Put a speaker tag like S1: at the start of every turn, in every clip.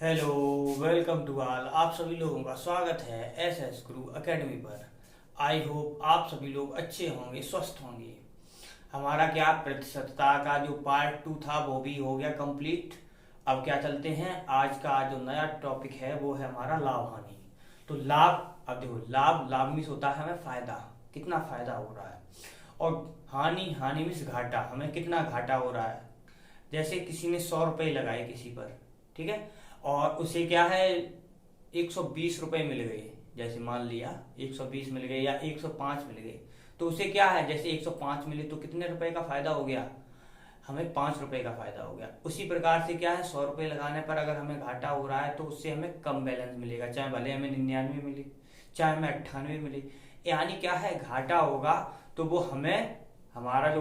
S1: Hello, welcome to all. आप सभी लोगों का स्वागत है एस गुरु एकेडमी पर। आई होप आप सभी लोग अच्छे होंगे, स्वस्थ होंगे। हमारा क्या प्रतिशतता का जो पार्ट 2 था वो भी हो गया कंप्लीट। अब क्या चलते हैं, आज का जो नया टॉपिक है वो है हमारा लाभ हानि। तो लाभ, अब देखो, लाभ लाभ मीन्स होता है हमें फायदा, कितना फायदा हो रहा है। और हानि हानि मीन्स घाटा, हमें कितना घाटा हो रहा है। जैसे किसी ने 100 रुपये लगाए किसी पर, ठीक है, और उसे क्या है 120 रुपये मिल गए। जैसे मान लिया 120 मिल गए या 105 मिल गए, तो उसे क्या है, जैसे 105 मिले तो कितने रुपए का फायदा हो गया, हमें 5 रुपए का फायदा हो गया। उसी प्रकार से क्या है, 100 रुपये लगाने पर अगर हमें घाटा हो रहा है तो उससे हमें कम बैलेंस मिलेगा, चाहे भले हमें 99 मिले, चाहे हमें 98 मिले। यानी क्या है, घाटा होगा तो वो हमें, हमारा जो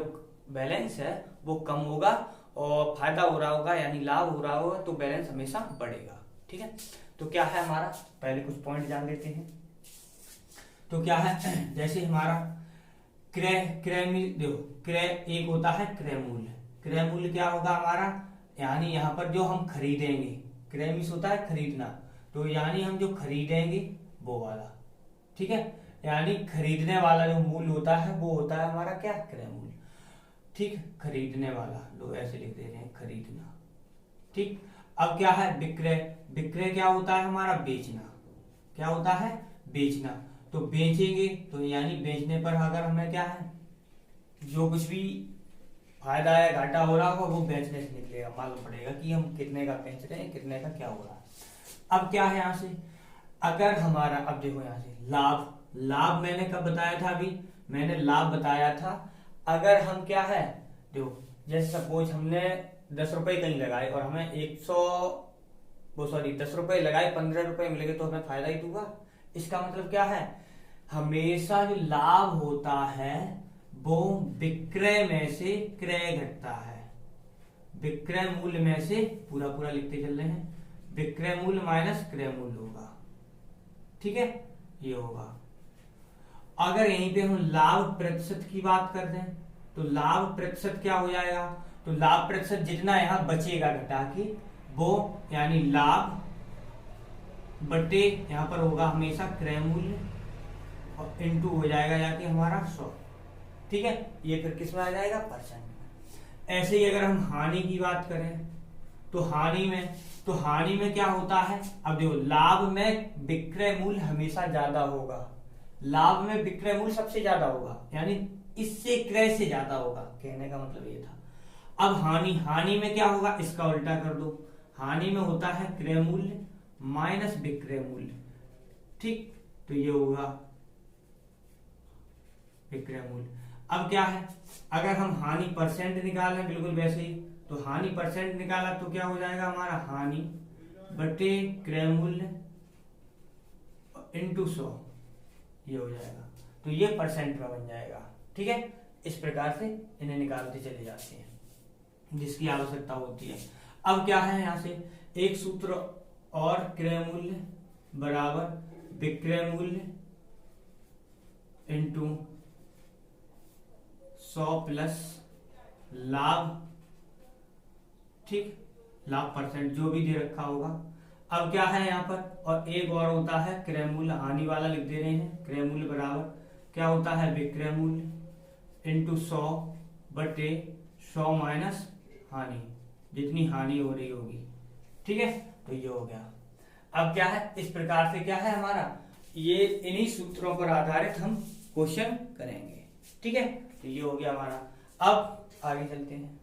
S1: बैलेंस है वो कम होगा, और फायदा हो रहा होगा यानी लाभ हो रहा होगा तो बैलेंस हमेशा बढ़ेगा। ठीक है, तो क्या है हमारा, पहले कुछ पॉइंट जान लेते हैं। तो क्या है, जैसे हमारा क्रय क्रय देखो, क्रय एक होता है क्रय मूल्य। क्रय मूल्य क्या होगा हमारा, यानी यहाँ पर जो हम खरीदेंगे, क्रय मीन्स होता है खरीदना, तो यानी हम जो खरीदेंगे वो वाला, ठीक है, यानी खरीदने वाला जो मूल्य होता है वो होता है हमारा क्या, क्रय मूल्य। ठीक, खरीदने वाला, लोग ऐसे लिख दे रहे हैं खरीदना। ठीक, अब क्या है विक्रय। विक्रय क्या होता है हमारा, बेचना। क्या होता है, बेचना। तो बेचेंगे तो यानी बेचने पर अगर हमें क्या है, जो कुछ भी फायदा है घाटा हो रहा होगा वो बेचने से निकलेगा, मालूम पड़ेगा कि हम कितने का बेच रहे हैं, कितने का क्या हो रहा है। अब क्या है यहाँ से, अगर हमारा, अब देखो यहाँ से लाभ, लाभ मैंने कब बताया था, अभी मैंने लाभ बताया था अगर हम क्या है, देखो जैसे सपोज हमने 10 रुपए कहीं लगाए और हमें 10 रुपए लगाए, 15 रुपए मिलेंगे तो हमें फायदा ही होगा। इसका मतलब क्या है, हमेशा जो लाभ होता है वो विक्रय में से क्रय घटता है। विक्रय मूल्य में से, पूरा पूरा लिखते चल रहे हैं, विक्रय मूल्य माइनस क्रय मूल्य होगा। ठीक है, ये होगा। अगर यहीं पे हम लाभ प्रतिशत की बात करते हैं तो लाभ प्रतिशत क्या हो जाएगा, तो लाभ प्रतिशत जितना यहां बचेगा घटा के वो, यानी लाभ बटे यहां पर होगा हमेशा क्रय मूल्य और इनटू हो जाएगा जाके हमारा 100। ठीक है, ये फिर किस में आ जाएगा, परसेंट में। ऐसे ही अगर हम हानि की बात करें तो हानि में क्या होता है, अब देखो लाभ में विक्रय मूल्य हमेशा ज्यादा होगा, लाभ में विक्रय मूल्य सबसे ज्यादा होगा, यानी इससे क्रय से ज्यादा होगा, कहने का मतलब ये था। अब हानि में क्या होगा, इसका उल्टा कर दो, हानि में होता है क्रय मूल्य माइनस विक्रय मूल्य। ठीक, तो ये होगा विक्रय मूल्य। अब क्या है, अगर हम हानि परसेंट निकालें बिल्कुल वैसे ही, तो हानि परसेंट निकाला तो क्या हो जाएगा हमारा, हानि बटे क्रय मूल्य इंटू 100, ये हो जाएगा। तो ये परसेंट में बन जाएगा। ठीक है, इस प्रकार से इन्हें निकालते चले जाते हैं जिसकी आवश्यकता होती है। अब क्या है, यहां से एक सूत्र और, क्रय मूल्य बराबर विक्रय मूल्य इंटू 100 प्लस लाभ। ठीक, लाभ परसेंट जो भी दे रखा होगा। अब क्या है यहाँ पर, और एक और होता है क्रय मूल्य, हानि वाला लिख दे रहे हैं, क्रय मूल्य बराबर क्या होता है, विक्रय मूल्य इंटू 100 बटे 100 माइनस हानि, जितनी हानि हो रही होगी। ठीक है, तो ये हो गया। अब क्या है, इस प्रकार से क्या है हमारा, ये इन्हीं सूत्रों पर आधारित हम क्वेश्चन करेंगे। ठीक है, तो ये हो गया हमारा। अब आगे चलते हैं।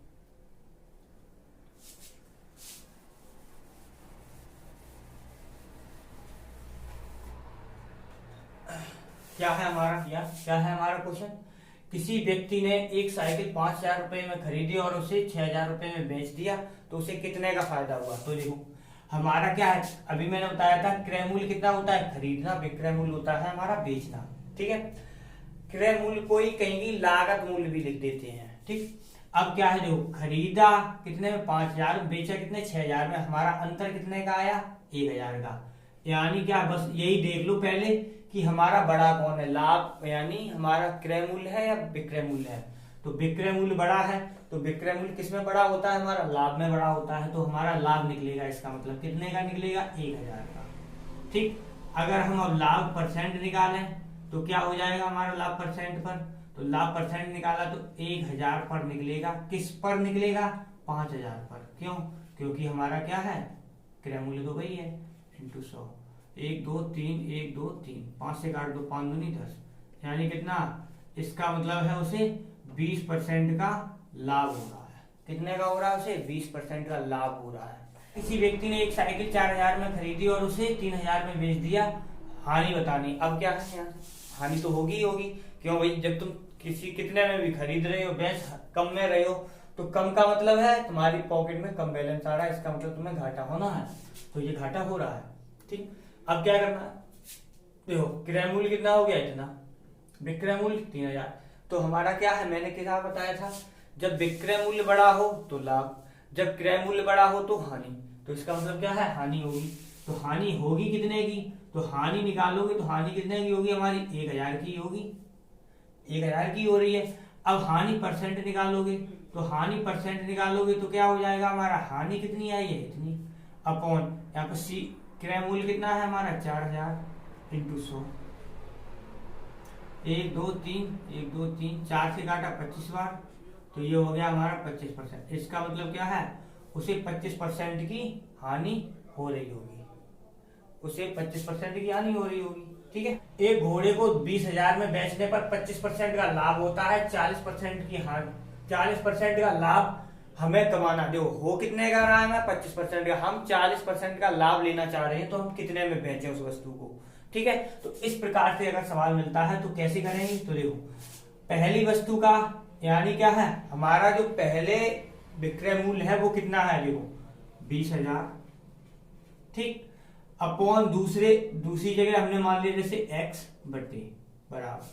S1: क्या है हमारा, क्या है हमारा क्वेश्चन, किसी व्यक्ति ने एक साइकिल 5,000 रुपए में खरीदी और उसे 6,000 रुपए में बेच दिया, तो उसे कितने का फायदा हुआ। तो देखो हमारा क्या है, अभी मैंने बताया था क्रय मूल्य कितना होता है, खरीदना, विक्रय मूल्य होता है हमारा बेचना। ठीक है, क्रय मूल्य कोई कहीं लागत मूल्य भी लिख देते हैं। ठीक, अब क्या है, जो खरीदा कितने में, 5,000, बेचा कितने, 6,000 में, हमारा अंतर कितने का आया, 1,000 का। यानी क्या, बस यही देख लो पहले कि हमारा बड़ा कौन है, लाभ यानी हमारा क्रय मूल्य है या विक्रय मूल्य है। तो विक्रय मूल्य बड़ा है तो विक्रय मूल्य किसमें बड़ा होता है, हमारा लाभ में बड़ा होता है, तो हमारा लाभ निकलेगा, इसका मतलब कितने का निकलेगा, 1000 का। ठीक, अगर हम अब लाभ परसेंट निकालें तो क्या हो जाएगा हमारा लाभ परसेंट पर, तो लाभ परसेंट निकाला तो 1000 पर निकलेगा, किस पर निकलेगा, 5000 पर। क्यों, क्योंकि हमारा क्या है, क्रय मूल्य तो वही है, इंटू 100, 1 2 3 1 2 3, 5 से काट दो, 5 दूनी 10, यानी कितना, इसका मतलब है उसे 20% का लाभ हो रहा है। कितने का हो रहा है, उसे 20% का लाभ हो रहा है। किसी व्यक्ति ने एक साइकिल 4000 में खरीदी और उसे 3000 में बेच दिया, हानि बतानी। अब क्या है यहाँ, हानि तो होगी ही होगी, क्यों भाई, जब तुम किसी कितने में भी खरीद रहे हो, बेच कम में रहे हो, तो कम का मतलब है तुम्हारी पॉकेट में कम बैलेंस आ रहा है, इसका मतलब तुम्हें घाटा होना है, तो ये घाटा हो रहा है। ठीक, अब क्या करना है, देखो क्रय मूल्य कितना हो गया, इतना, विक्रय मूल्य 3000, तो हमारा क्या है, मैंने क्या बताया था, जब विक्रय मूल्य बड़ा हो तो लाभ, जब क्रय मूल्य बड़ा हो तो हानि, तो इसका मतलब क्या है, हानि होगी। तो हानि होगी कितने की, तो हानि निकालोगे तो हानि कितने की होगी हमारी, 1000 की होगी, 1000 की हो रही है। अब हानि परसेंट निकालोगे, तो हानि परसेंट निकालोगे तो क्या हो जाएगा हमारा, हानि कितनी आई है, इतनी, अपॉन यहाँ पर सी क्रय मूल्य कितना है हमारा, 4000 इंटू 100, 1 2 3 1 2 3, 4 से काटा 25 बार, तो ये हो गया हमारा 25%। इसका मतलब क्या है, उसे 25% की हानि हो रही होगी, उसे 25% की हानि हो रही होगी। ठीक है, एक घोड़े को 20,000 में बेचने पर 25% का लाभ होता है, 40% की हानि, 40% का लाभ हमें कमाना, देखो हो कितने का रहा है, हमें 25% का, हम 40% का लाभ लेना चाह रहे हैं, तो हम कितने में बेचें उस वस्तु को। ठीक है, तो इस प्रकार से अगर सवाल मिलता है तो कैसे करेंगे, तो देखो पहली वस्तु का यानी क्या है, हमारा जो पहले विक्रय मूल्य है वो कितना है, देखो 20,000, ठीक, अपॉन दूसरी जगह हमने मान लिया जैसे x बटे बराबर।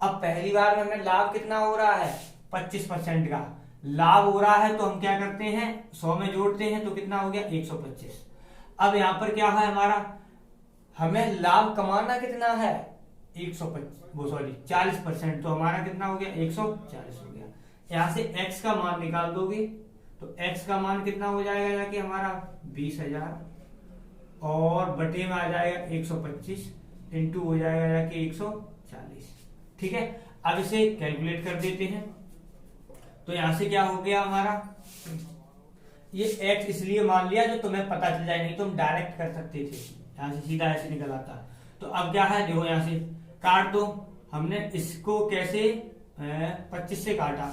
S1: अब पहली बार में हमें लाभ कितना हो रहा है, 25% का लाभ हो रहा है, तो हम क्या करते हैं, 100 में जोड़ते हैं तो कितना हो गया, 125। अब यहाँ पर क्या है हमारा, हमें लाभ कमाना कितना है, 40%, तो हमारा कितना हो गया, 140 हो गया। यहां से x का मान निकाल दोगे तो x का मान कितना हो जाएगा, जाके हमारा 20,000 और बटे में आ जाएगा 125 इंटू हो जाएगा जाके 140। ठीक है, अब इसे कैलकुलेट कर देते हैं, तो यहां से क्या हो गया हमारा, ये x इसलिए मान लिया जो तुम्हें पता चल जाए, नहीं तो हम डायरेक्ट कर सकते थे, यहां से सीधा ऐसे निकल आता। तो अब क्या है, देखो यहां से काट दो, हमने इसको कैसे 25 से काटा,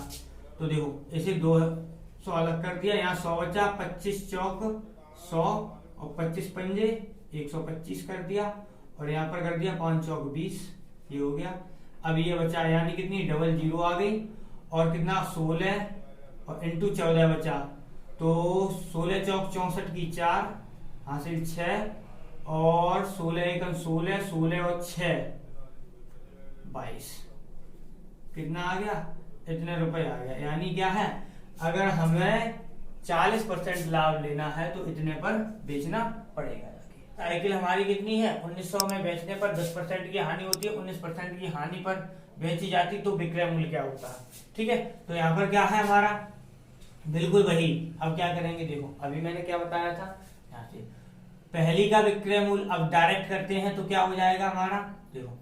S1: तो देखो इसे 200 अलग कर दिया, यहाँ 100 बचा, 25 चौक 100 और 25 पंजे 125 कर दिया, और यहाँ पर कर दिया 5 चौक 20, ये हो गया। अब ये बचा यानी कितनी, डबल जीरो आ गई, और कितना 16 और इंटू 14 बचा, तो 16 चौक 64 की 4 हासिल 6, और 16 एकम 16, 16 और 6 22, कितना आ गया, इतने रुपए आ गया। यानी क्या है, अगर हमें 40% लाभ लेना है तो इतने पर बेचना पड़ेगा। साइकिल हमारी कितनी है, 1900 में बेचने पर 10% की हानि होती है, 19% की हानि पर बेची जाती तो विक्रय मूल्य क्या होता है। ठीक है, तो यहाँ पर क्या है हमारा, बिल्कुल वही। अब क्या करेंगे, देखो अभी मैंने क्या बताया था, यहाँ से पहली का विक्रय मूल्य अब डायरेक्ट करते हैं तो क्या हो जाएगा हमारा, देखो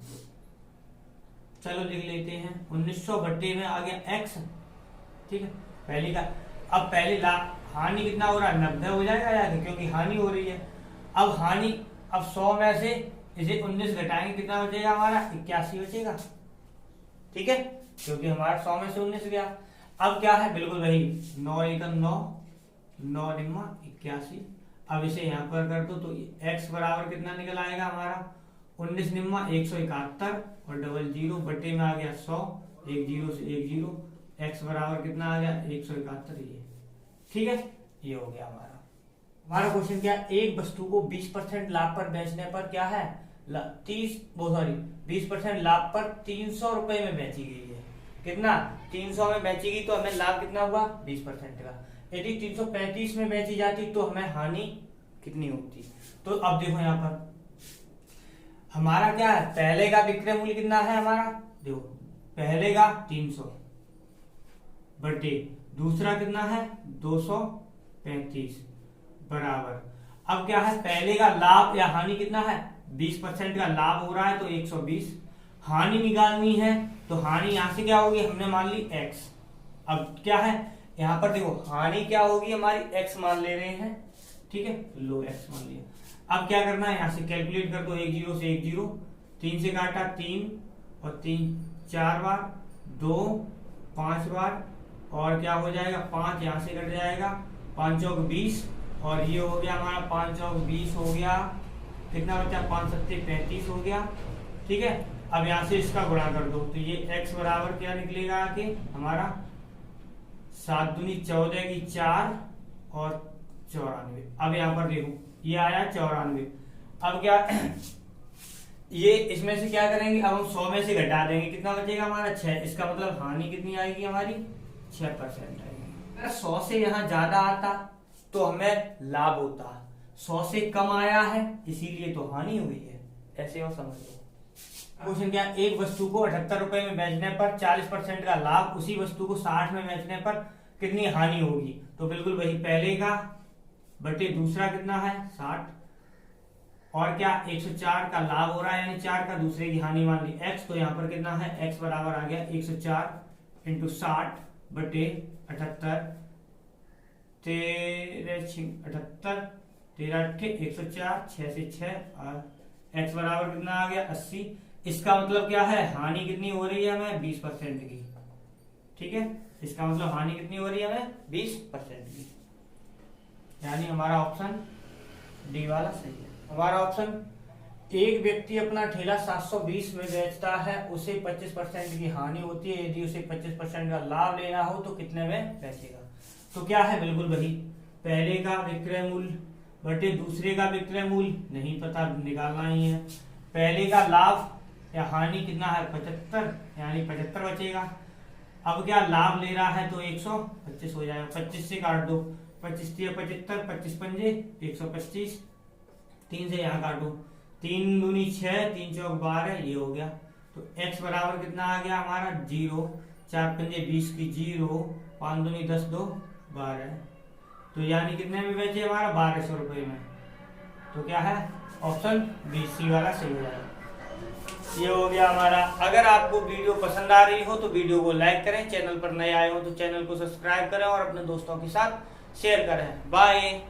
S1: चलो लिख लेते हैं, 1900 बट्टे में आ गया x। ठीक है, पहली का, अब पहले हानि कितना हो रहा है, 90 हो जाएगा यार, क्योंकि हानि हो रही है। अब हानि, अब 100 में से इसे 19 घटाएंगे, कितना बचेगा हमारा, 81 बचेगा। ठीक है, क्योंकि हमारा 100 में से 19 गया। अब क्या है, बिल्कुल वही, 9 एकम 9, 9 निम्मा 81। अब इसे यहाँ पर कर दो तो x बराबर कितना निकल आएगा हमारा, 19 निम्मा 171, और डबल जीरो बटे में आ गया 100, एक जीरो से एक जीरो, x बराबर कितना आ गया 171। ये ठीक है, ये हो गया हमारा क्वेश्चन। क्या, एक वस्तु को 20% लाभ पर बेचने पर क्या है, 20% लाभ पर 300 रुपए में बेची गई है। कितना, 300 में बेची गई तो हमें लाभ कितना हुआ, 20% का। यदि 335 में बेची जाती तो हमें हानि कितनी होती। तो अब देखो यहाँ पर हमारा क्या है, पहले का विक्रय मूल्य कितना है हमारा, देखो पहले का 300 बटे दूसरा कितना है 235 बराबर। अब क्या है, पहले का लाभ या हानि कितना है 20% का लाभ हो रहा है तो 120। हानि निकालनी है तो हानि यहां से क्या होगी, हमने मान ली x। अब क्या है यहां पर देखो, हानि क्या होगी हमारी x मान ले रहे हैं, ठीक है, लो x मान लिया। अब क्या करना है, यहां से कैलकुलेट कर दो, 1 0 से 1 0, 3 से काटा 3 और 3 4 बार, 2 5 बार, और क्या हो जाएगा 5 यहां से कट जाएगा, 5 चौक 20, और ये हो गया हमारा 5 चौक 20 हो गया, कितना बचा 5 सत्ते 35 हो गया, ठीक है। अब यहां से इसका गुणा कर दो तो ये x बराबर क्या निकलेगा आके हमारा 7 दूनी 14 की 4 और 94। अब यहाँ पर देखो ये आया 94। अब क्या ये इसमें से क्या करेंगे, अब हम 100 में से घटा देंगे, कितना बचेगा हमारा 6। इसका मतलब हानि कितनी आएगी हमारी 6% आएगी। अगर 100 से यहाँ ज्यादा आता तो हमें लाभ होता, 100 से कम आया है इसीलिए तो हानि हुई है, ऐसे और समझ लो। क्वेश्चन क्या, एक वस्तु को 78 रुपए में बेचने पर 40% का लाभ, उसी वस्तु को 60 में बेचने पर कितनी हानि होगी। तो बिल्कुल वही पहले का बटे दूसरा कितना है 60, और क्या 104 का लाभ हो रहा है यानी 4 का, दूसरे की हानि मान ली x, तो यहाँ पर कितना है x बराबर आ गया 104 इंटू 60 बटे 78, 78 13 104, 6 से 6 और x बराबर कितना आ गया 80। इसका मतलब क्या है, हानि कितनी हो रही है हमें 20% की, ठीक है। इसका मतलब हानि कितनी हो रही है हमें 20% की, यानी हमारा ऑप्शन डी वाला सही है। हमारा ऑप्शन, एक व्यक्ति अपना ठेला 720 में बेचता है, उसे 25% की हानि होती है, यदि उसे 25% का लाभ लेना हो तो कितने में बेचेगा। तो क्या है बिल्कुल वही, पहले का विक्रय मूल्य बटे दूसरे का विक्रय मूल्य, नहीं पता निकालना ही है। पहले का लाभ या हानि कितना है 75, यानी 75 बचेगा। अब क्या लाभ ले रहा है तो 125 हो जाएगा, 25 से काट दो, 25 3 75, 25 पंजे 125, 3 से यहाँ काटो, 3 दूनी 6, 3 चौक 12, ये हो गया। तो x बराबर कितना आ गया हमारा 0, 4 पंजे 20 की 0, 5 दूनी 10 2 12, तो यानी कितने में बेचे हमारा 1200 रुपए में। तो क्या है ऑप्शन बी सी वाला सही हो जाएगा। ये हो गया हमारा। अगर आपको वीडियो पसंद आ रही हो तो वीडियो को लाइक करें, चैनल पर नए आए हो तो चैनल को सब्सक्राइब करें और अपने दोस्तों के साथ शेयर करें। बाय।